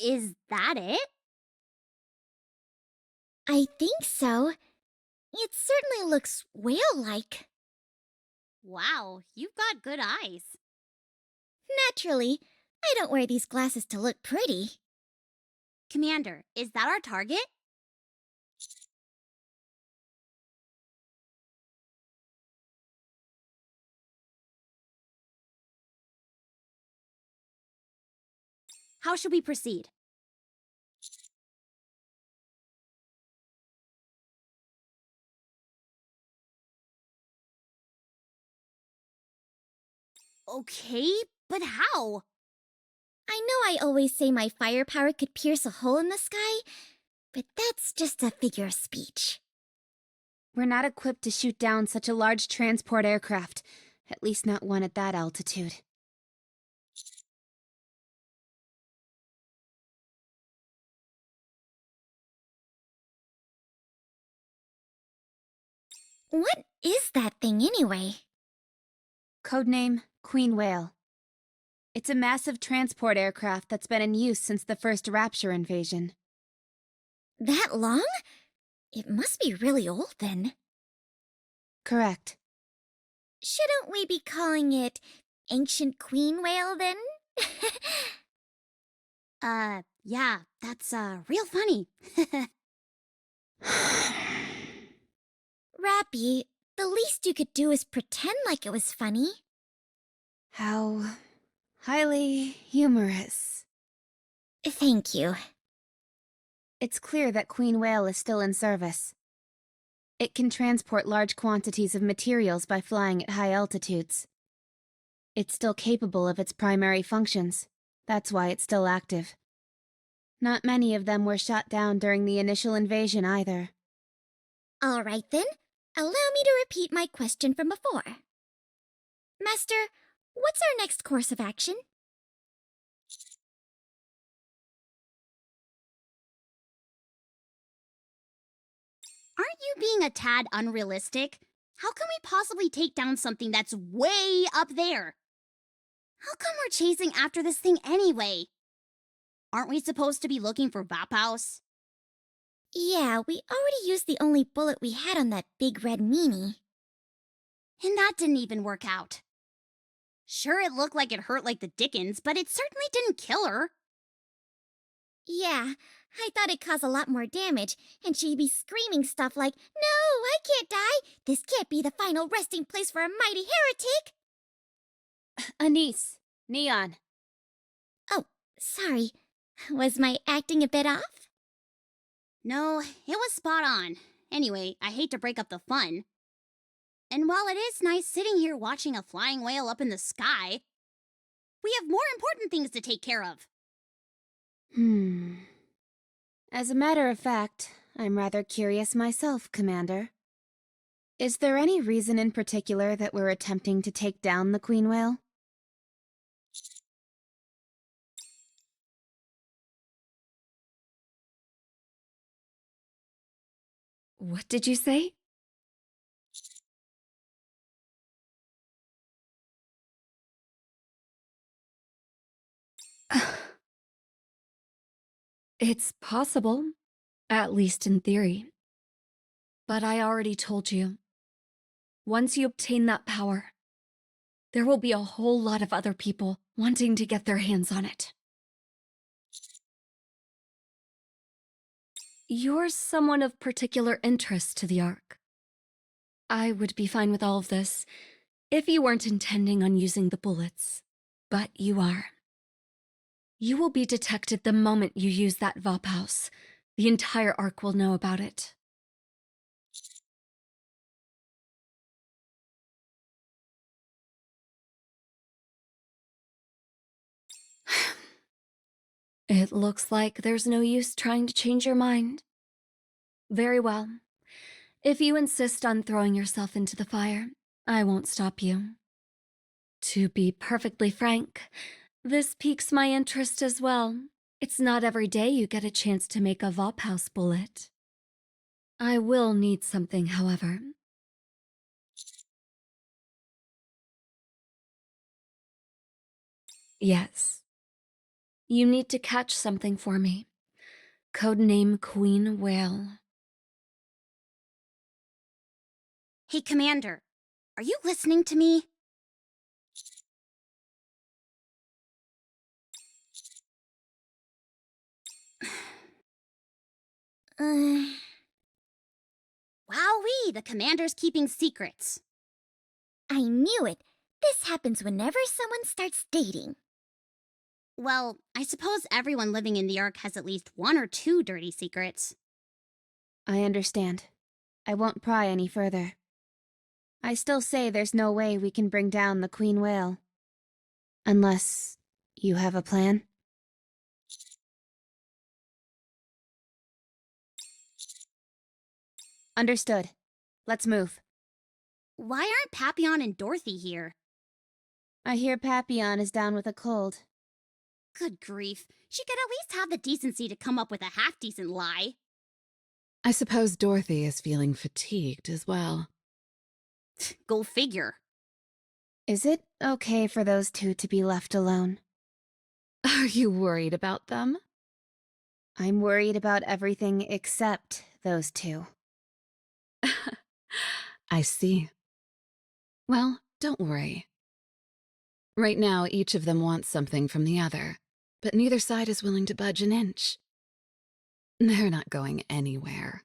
Is that it? I think so. It certainly looks whale-like. Wow, you've got good eyes. Naturally, I don't wear these glasses to look pretty. Commander, is that our target? How should we proceed? Okay, but how? I know I always say my firepower could pierce a hole in the sky, but that's just a figure of speech. We're not equipped to shoot down such a large transport aircraft. At least not one at that altitude. What is that thing anyway? Codename Queen Whale. It's a massive transport aircraft that's been in use since the first Rapture invasion. That long? It must be really old then. Correct. Shouldn't we be calling it Ancient Queen Whale then? Yeah, that's, real funny. Rappy, the least you could do is pretend like it was funny. How highly humorous. Thank you. It's clear that Queen Whale is still in service. It can transport large quantities of materials by flying at high altitudes. It's still capable of its primary functions. That's why it's still active. Not many of them were shot down during the initial invasion either. All right then, allow me to repeat my question from before. Master, what's our next course of action? Aren't you being a tad unrealistic? How can we possibly take down something that's way up there? How come we're chasing after this thing anyway? Aren't we supposed to be looking for Vaphouse? Yeah, we already used the only bullet we had on that big red meanie. And that didn't even work out. Sure, it looked like it hurt like the dickens, but it certainly didn't kill her. Yeah, I thought it caused a lot more damage, and she'd be screaming stuff like, "No, I can't die! This can't be the final resting place for a mighty heretic!" Anise, Neon. Oh, sorry. Was my acting a bit off? No, it was spot on. Anyway, I hate to break up the fun. And while it is nice sitting here watching a flying whale up in the sky, we have more important things to take care of. As a matter of fact, I'm rather curious myself, Commander. Is there any reason in particular that we're attempting to take down the Queen Whale? What did you say? It's possible, at least in theory. But I already told you, once you obtain that power, there will be a whole lot of other people wanting to get their hands on it. You're someone of particular interest to the Ark. I would be fine with all of this if you weren't intending on using the bullets, but you are. You will be detected the moment you use that Vaphouse. The entire Ark will know about it. It looks like there's no use trying to change your mind. Very well. If you insist on throwing yourself into the fire, I won't stop you. To be perfectly frank, this piques my interest as well. It's not every day you get a chance to make a Vaphouse bullet. I will need something, however. Yes. You need to catch something for me. Codename Queen Whale. Hey, Commander, are you listening to me? Uh, Wowee, the Commander's keeping secrets. I knew it. This happens whenever someone starts dating. Well, I suppose everyone living in the Ark has at least one or two dirty secrets. I understand. I won't pry any further. I still say there's no way we can bring down the Queen Whale. Unless you have a plan? Understood. Let's move. Why aren't Papillon and Dorothy here? I hear Papillon is down with a cold. Good grief, she could at least have the decency to come up with a half-decent lie. I suppose Dorothy is feeling fatigued as well. Go figure. Is it okay for those two to be left alone? Are you worried about them? I'm worried about everything except those two. I see. Well, don't worry. Right now, each of them wants something from the other, but neither side is willing to budge an inch. They're not going anywhere.